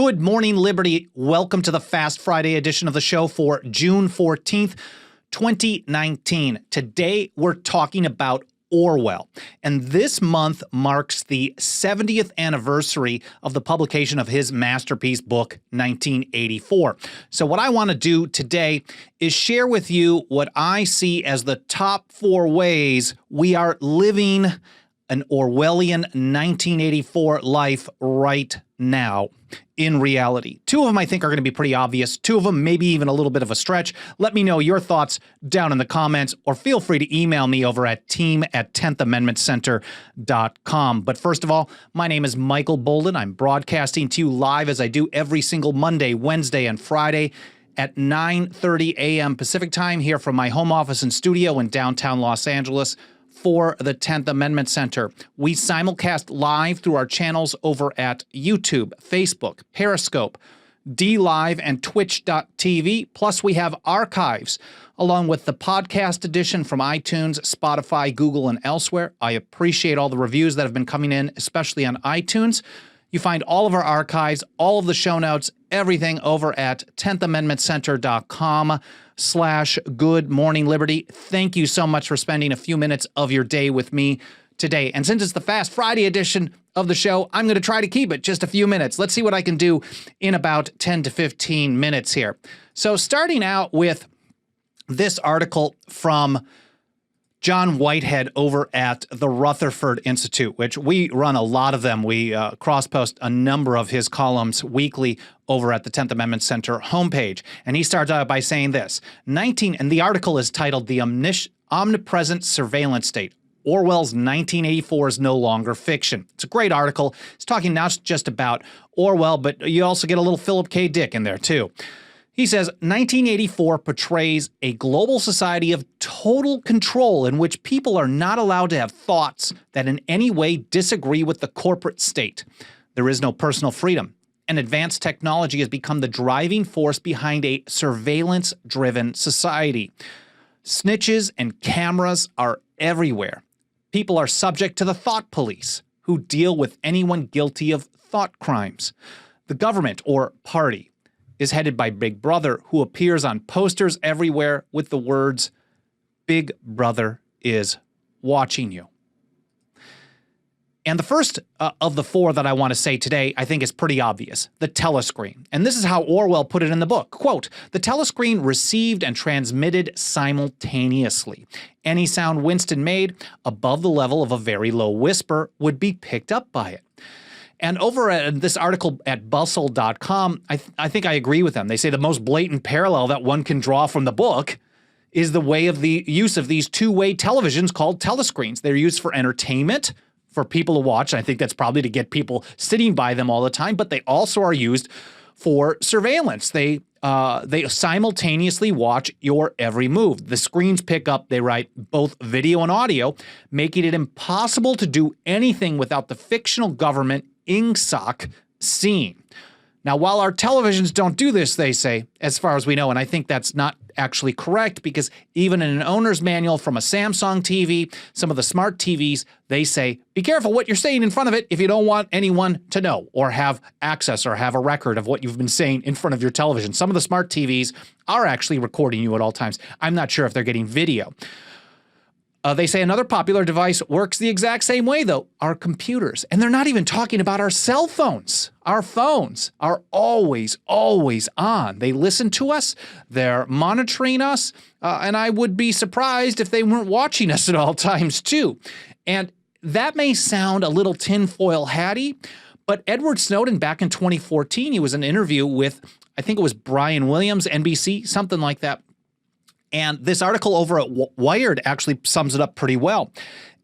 Good morning, Liberty. Welcome to the Fast Friday edition of the show for June 14th, 2019. Today, we're talking about Orwell, and this month marks the 70th anniversary of the publication of his masterpiece book, 1984. So what I want to do today is share with you what I see as the top 4 ways we are living an Orwellian 1984 life right now in reality. 2 of them I think are going to be pretty obvious. 2 of them maybe even a little bit of a stretch. Let me know your thoughts down in the comments, or feel free to email me over at team@10thamendmentcenter.com. But first of all, my name is Michael Boldin. I'm broadcasting to you live as I do every single Monday, Wednesday, and Friday at 9:30 a.m. Pacific time here from my home office and studio in downtown Los Angeles for the 10th Amendment Center. We simulcast live through our channels over at YouTube, Facebook, Periscope, DLive, and Twitch.tv. Plus, we have archives along with the podcast edition from iTunes, Spotify, Google, and elsewhere. I appreciate all the reviews that have been coming in, especially on iTunes. You find all of our archives, all of the show notes, everything over at 10thamendmentcenter.com/Good Morning Liberty. Thank you so much for spending a few minutes of your day with me today. And since it's the Fast Friday edition of the show, I'm going to try to keep it just a few minutes. Let's see what I can do in about 10 to 15 minutes here. So starting out with this article from John Whitehead over at the Rutherford Institute, which we run a lot of them. We cross-post a number of his columns weekly over at the 10th Amendment Center homepage. And he starts out by saying this, and the article is titled The Omnipresent Surveillance State. Orwell's 1984 is no longer fiction. It's a great article. It's talking not just about Orwell, but you also get a little Philip K. Dick in there too. He says, 1984 portrays a global society of total control in which people are not allowed to have thoughts that in any way disagree with the corporate state. There is no personal freedom, and advanced technology has become the driving force behind a surveillance-driven society. Snitches and cameras are everywhere. People are subject to the thought police, who deal with anyone guilty of thought crimes. The government, or party, is headed by Big Brother, who appears on posters everywhere with the words, "Big Brother is watching you." And the first of the 4 that I want to say today, I think is pretty obvious, the telescreen. And this is how Orwell put it in the book. Quote, "The telescreen received and transmitted simultaneously. Any sound Winston made above the level of a very low whisper would be picked up by it." And over at this article at bustle.com, I think I agree with them. They say the most blatant parallel that one can draw from the book is the way of the use of these 2-way televisions called telescreens. They're used for entertainment, for people to watch. I think that's probably to get people sitting by them all the time, but they also are used for surveillance. They simultaneously watch your every move. The screens pick up, they write, both video and audio, making it impossible to do anything without the fictional government INGSOC seeing. Now, while our televisions don't do this, they say, as far as we know, and I think that's not actually correct, because even in an owner's manual from a Samsung TV, some of the smart TVs, they say, be careful what you're saying in front of it if you don't want anyone to know or have access or have a record of what you've been saying in front of your television. Some of the smart TVs are actually recording you at all times. I'm not sure if they're getting video. They say another popular device works the exact same way, though, our computers. And they're not even talking about our cell phones. Our phones are always, always on. They listen to us. They're monitoring us. And I would be surprised if they weren't watching us at all times, too. And that may sound a little tinfoil hatty, but Edward Snowden back in 2014, he was in an interview with, I think it was Brian Williams, NBC, something like that. And this article over at Wired actually sums it up pretty well.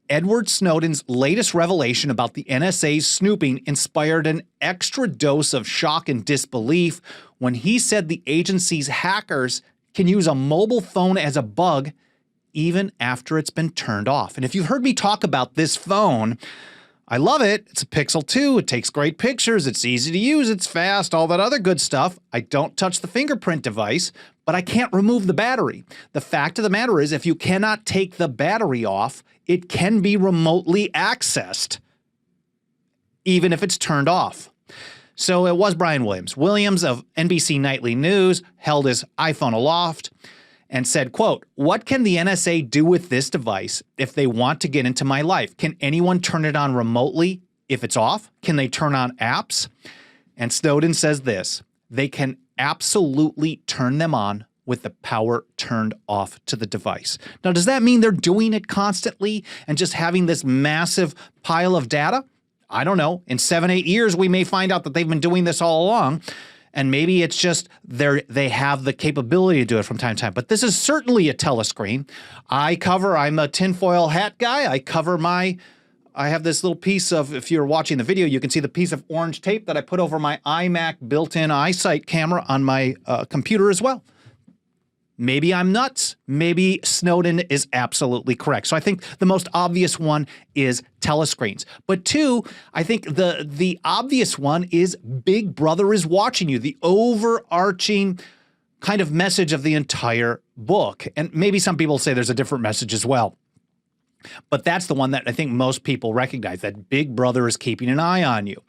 Edward Snowden's latest revelation about the NSA's snooping inspired an extra dose of shock and disbelief when he said the agency's hackers can use a mobile phone as a bug even after it's been turned off. And if you've heard me talk about this phone, I love it. It's a Pixel 2. It takes great pictures. It's easy to use. It's fast, all that other good stuff. I don't touch the fingerprint device, but I can't remove the battery. The fact of the matter is, if you cannot take the battery off, it can be remotely accessed, even if it's turned off. So it was Brian Williams. Williams of NBC Nightly News held his iPhone aloft and said, quote, "What can the NSA do with this device if they want to get into my life? Can anyone turn it on remotely if it's off? Can they turn on apps?" And Snowden says this: they can absolutely turn them on with the power turned off to the device. Now, does that mean they're doing it constantly and just having this massive pile of data? I don't know. In 7-8 years, we may find out that they've been doing this all along. And maybe it's just they have the capability to do it from time to time. But this is certainly a telescreen. I'm a tinfoil hat guy. I have this little piece of, if you're watching the video, you can see the piece of orange tape that I put over my iMac built-in iSight camera on my computer as well. Maybe I'm nuts. Maybe Snowden is absolutely correct. So I think the most obvious one is telescreens. But two, I think the obvious one is Big Brother is watching you, the overarching kind of message of the entire book. And maybe some people say there's a different message as well. But that's the one that I think most people recognize, that Big Brother is keeping an eye on you.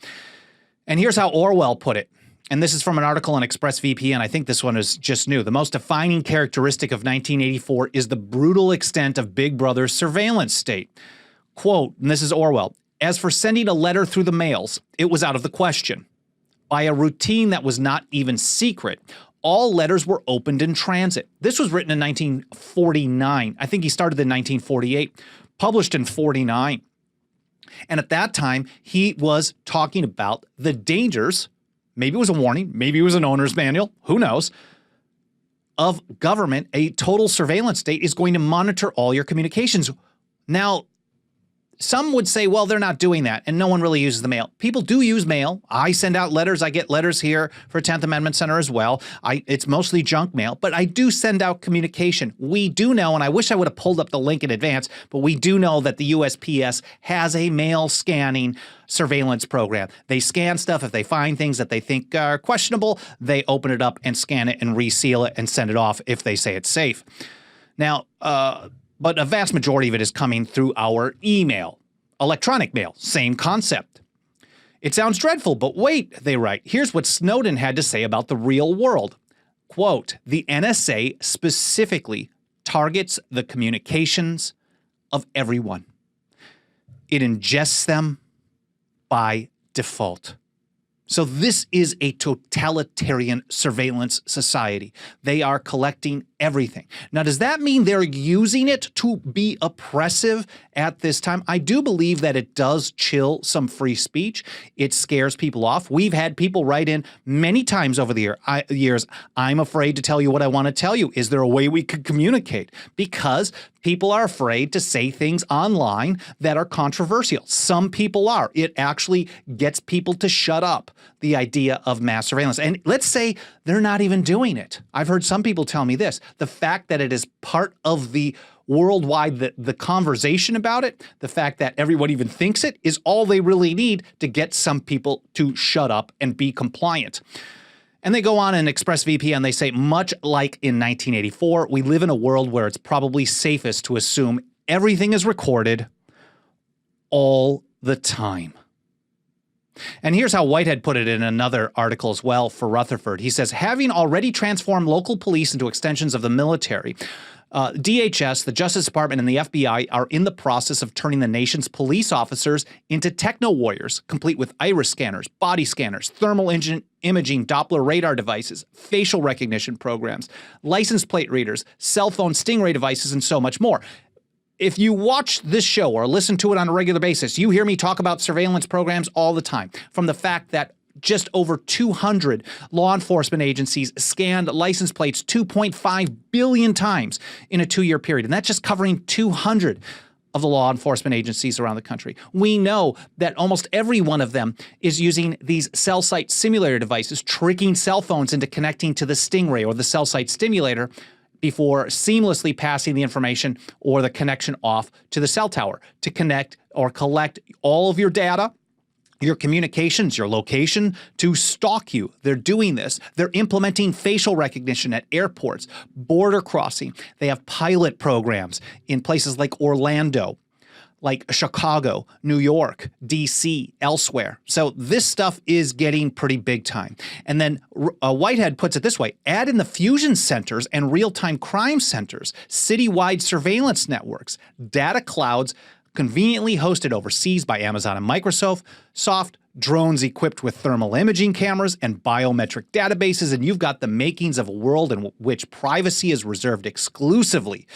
And here's how Orwell put it. And this is from an article on ExpressVPN. I think this one is just new. The most defining characteristic of 1984 is the brutal extent of Big Brother's surveillance state. Quote, and this is Orwell, "As for sending a letter through the mails, it was out of the question. By a routine that was not even secret, all letters were opened in transit." This was written in 1949. I think he started in 1948, published in 49. And at that time, he was talking about the dangers, maybe it was a warning, maybe it was an owner's manual, who knows, of government. A total surveillance state is going to monitor all your communications. Now, some would say, well, they're not doing that, and no one really uses the mail. People do use mail. I send out letters. I get letters here for 10th Amendment Center as well. It's mostly junk mail, but I do send out communication. We do know, and I wish I would have pulled up the link in advance, but we do know that the USPS has a mail scanning surveillance program. They scan stuff. If they find things that they think are questionable, they open it up and scan it and reseal it and send it off if they say it's safe. Now, but a vast majority of it is coming through our email, electronic mail, same concept. It sounds dreadful, but wait, they write. Here's what Snowden had to say about the real world. Quote, "The NSA specifically targets the communications of everyone. It ingests them by default." So this is a totalitarian surveillance society. They are collecting everything. Now, does that mean they're using it to be oppressive at this time? I do believe that it does chill some free speech. It scares people off. We've had people write in many times over the years, "I'm afraid to tell you what I want to tell you. Is there a way we could communicate?" Because people are afraid to say things online that are controversial. Some people are. It actually gets people to shut up, the idea of mass surveillance. And let's say they're not even doing it. I've heard some people tell me this. The fact that it is part of the worldwide, the conversation about it, the fact that everyone even thinks it, is all they really need to get some people to shut up and be compliant. And they go on in ExpressVPN, they say, much like in 1984, we live in a world where it's probably safest to assume everything is recorded all the time. And here's how Whitehead put it in another article as well for Rutherford. He says, having already transformed local police into extensions of the military, DHS, the Justice Department, and the FBI are in the process of turning the nation's police officers into techno-warriors, complete with iris scanners, body scanners, thermal imaging, Doppler radar devices, facial recognition programs, license plate readers, cell phone stingray devices, and so much more. If you watch this show or listen to it on a regular basis, you hear me talk about surveillance programs all the time, from the fact that just over 200 law enforcement agencies scanned license plates 2.5 billion times in a 2-year period. And that's just covering 200 of the law enforcement agencies around the country. We know that almost every one of them is using these cell site simulator devices, tricking cell phones into connecting to the Stingray or the cell site stimulator before seamlessly passing the information or the connection off to the cell tower to connect or collect all of your data, your communications, your location, to stalk you. They're doing this. They're implementing facial recognition at airports, border crossing. They have pilot programs in places like Orlando, like Chicago, New York, DC, elsewhere. So this stuff is getting pretty big time. And then Whitehead puts it this way: add in the fusion centers and real-time crime centers, citywide surveillance networks, data clouds conveniently hosted overseas by Amazon and Microsoft, drones equipped with thermal imaging cameras and biometric databases, and you've got the makings of a world in which privacy is reserved exclusively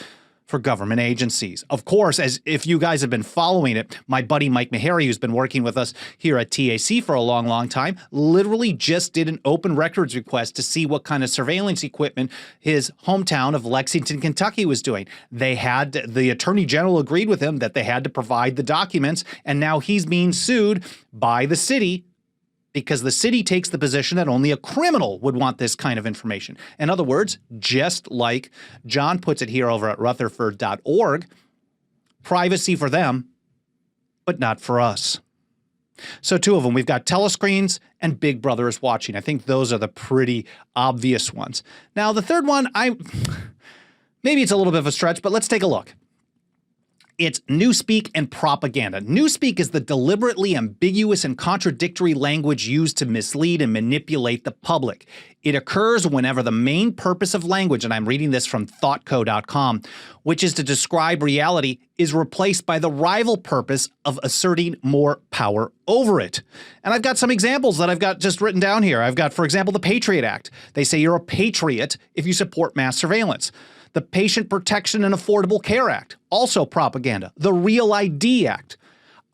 for government agencies. Of course, as if you guys have been following it, my buddy Mike Meharry, who's been working with us here at TAC for a long, long time, literally just did an open records request to see what kind of surveillance equipment his hometown of Lexington, Kentucky was doing. The Attorney General agreed with him that they had to provide the documents, and now he's being sued by the city because the city takes the position that only a criminal would want this kind of information. In other words, just like John puts it here over at Rutherford.org, privacy for them, but not for us. So two of them. We've got telescreens and Big Brother is watching. I think those are the pretty obvious ones. Now, the third one, maybe it's a little bit of a stretch, but let's take a look. It's Newspeak and propaganda. Newspeak is the deliberately ambiguous and contradictory language used to mislead and manipulate the public. It occurs whenever the main purpose of language, and I'm reading this from thoughtco.com, which is to describe reality, is replaced by the rival purpose of asserting more power over it. And I've got some examples that I've got just written down here. I've got, for example, the Patriot Act. They say you're a patriot if you support mass surveillance. The Patient Protection and Affordable Care Act, also propaganda. The Real ID Act,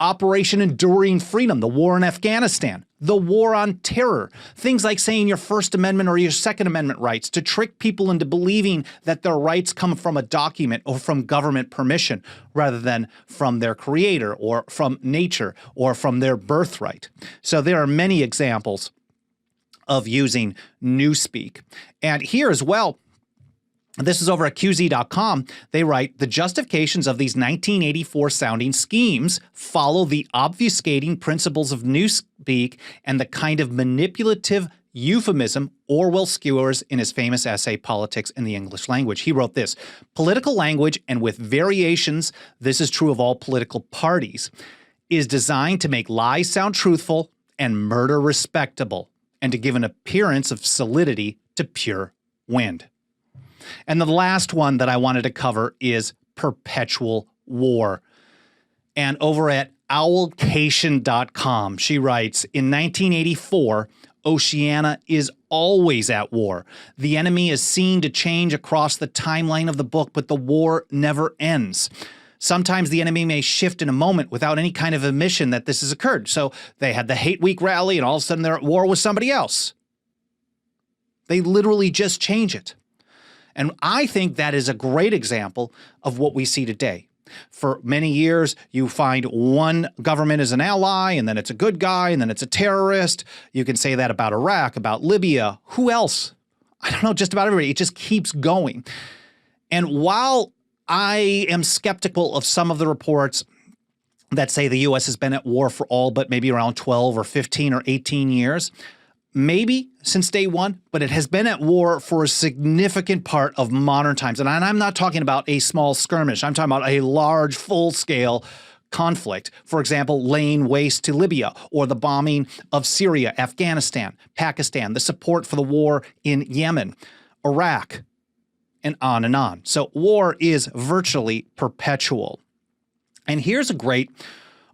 Operation Enduring Freedom, the war in Afghanistan, the war on terror, things like saying your First Amendment or your Second Amendment rights to trick people into believing that their rights come from a document or from government permission rather than from their creator or from nature or from their birthright. So there are many examples of using Newspeak. And here as well, this is over at Koozie.com. They write, the justifications of these 1984 sounding schemes follow the obfuscating principles of Newspeak and the kind of manipulative euphemism Orwell skewers in his famous essay, Politics in the English Language. He wrote this: political language, and with variations, this is true of all political parties, is designed to make lies sound truthful and murder respectable, and to give an appearance of solidity to pure wind. And the last one that I wanted to cover is Perpetual War. And over at owlcation.com, she writes, in 1984, Oceania is always at war. The enemy is seen to change across the timeline of the book, but the war never ends. Sometimes the enemy may shift in a moment without any kind of admission that this has occurred. So they had the Hate Week rally and all of a sudden they're at war with somebody else. They literally just change it. And I think that is a great example of what we see today. For many years, you find one government is an ally, and then it's a good guy, and then it's a terrorist. You can say that about Iraq, about Libya. Who else? I don't know, just about everybody. It just keeps going. And while I am skeptical of some of the reports that say the U.S. has been at war for all but maybe around 12 or 15 or 18 years, maybe since day one, but it has been at war for a significant part of modern times. And I'm not talking about a small skirmish. I'm talking about a large, full-scale conflict. For example, laying waste to Libya, or the bombing of Syria, Afghanistan, Pakistan, the support for the war in Yemen, Iraq, and on and on. So war is virtually perpetual. And here's a great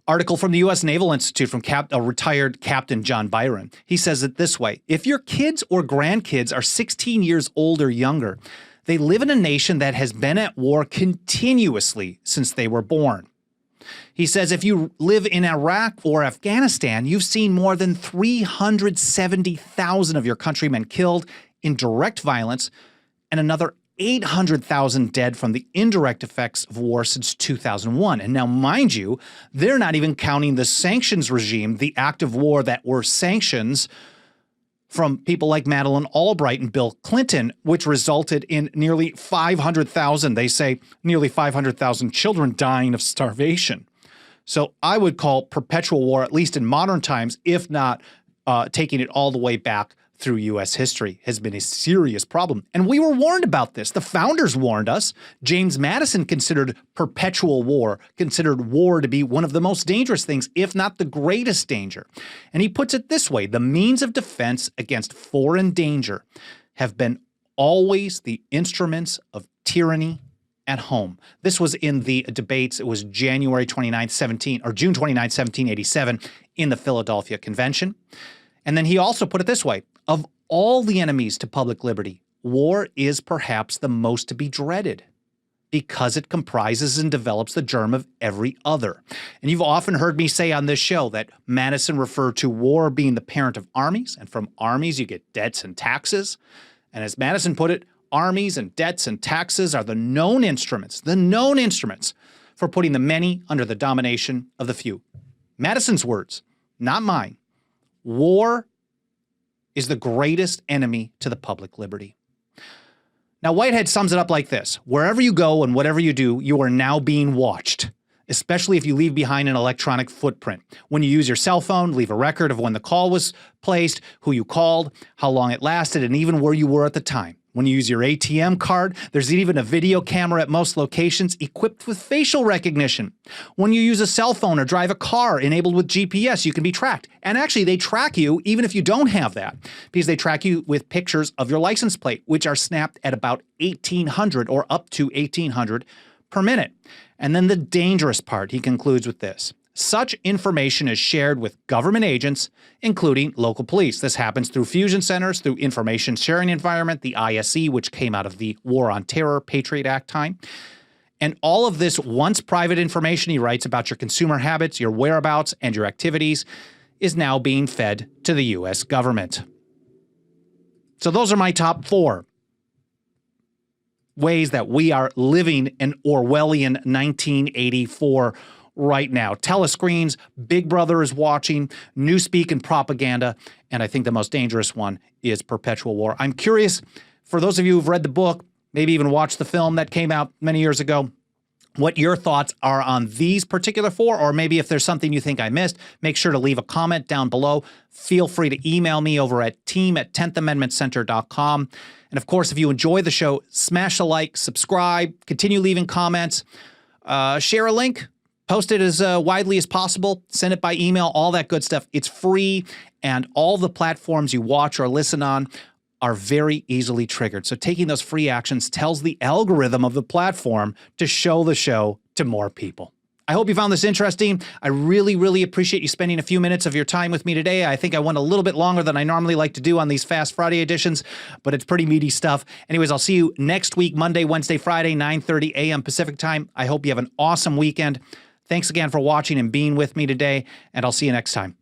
article from the U.S. Naval Institute from retired Captain John Byron. He says it this way: if your kids or grandkids are 16 years old or younger, they live in a nation that has been at war continuously since they were born. He says if you live in Iraq or Afghanistan, you've seen more than 370,000 of your countrymen killed in direct violence and another 800,000 dead from the indirect effects of war since 2001. And now, mind you, they're not even counting the sanctions regime, the act of war that were sanctions from people like Madeleine Albright and Bill Clinton, which resulted in nearly 500,000, they say nearly 500,000 children dying of starvation. So I would call perpetual war, at least in modern times, if not taking it all the way back through U.S. history has been a serious problem. And we were warned about this. The founders warned us. James Madison considered perpetual war, considered war to be one of the most dangerous things, if not the greatest danger. And he puts it this way: the means of defense against foreign danger have been always the instruments of tyranny at home. This was in the debates. It was June 29, 1787 in the Philadelphia Convention. And then he also put it this way: of all the enemies to public liberty, war is perhaps the most to be dreaded because it comprises and develops the germ of every other. And you've often heard me say on this show that Madison referred to war being the parent of armies, and from armies you get debts and taxes. And as Madison put it, armies and debts and taxes are the known instruments for putting the many under the domination of the few. Madison's words, not mine. War is the greatest enemy to the public liberty. Now, Whitehead sums it up like this: wherever you go and whatever you do, you are now being watched, especially if you leave behind an electronic footprint. When you use your cell phone, leave a record of when the call was placed, who you called, how long it lasted, and even where you were at the time. When you use your ATM card, there's even a video camera at most locations equipped with facial recognition. When you use a cell phone or drive a car enabled with GPS, you can be tracked. And actually, they track you even if you don't have that, because they track you with pictures of your license plate, which are snapped at about 1,800 or up to 1,800 per minute. And then the dangerous part, he concludes with this: such information is shared with government agents, including local police. This happens through fusion centers, through information sharing environment, the ISE, which came out of the War on Terror Patriot Act time. And all of this once private information, he writes, about your consumer habits, your whereabouts, and your activities is now being fed to the U.S. government. So those are my top 4 ways that we are living an Orwellian 1984 right now. Telescreens, Big Brother is watching, Newspeak and propaganda, and I think the most dangerous one is Perpetual War. I'm curious, for those of you who've read the book, maybe even watched the film that came out many years ago, what your thoughts are on these particular 4, or maybe if there's something you think I missed, make sure to leave a comment down below. Feel free to email me over at team@10thamendmentcenter.com. And of course, if you enjoy the show, smash a like, subscribe, continue leaving comments, share a link, post it as widely as possible, send it by email, all that good stuff. It's free, and all the platforms you watch or listen on are very easily triggered. So taking those free actions tells the algorithm of the platform to show the show to more people. I hope you found this interesting. I really, really appreciate you spending a few minutes of your time with me today. I think I went a little bit longer than I normally like to do on these Fast Friday editions, but it's pretty meaty stuff. Anyways, I'll see you next week, Monday, Wednesday, Friday, 9:30 a.m. Pacific time. I hope you have an awesome weekend. Thanks again for watching and being with me today, and I'll see you next time.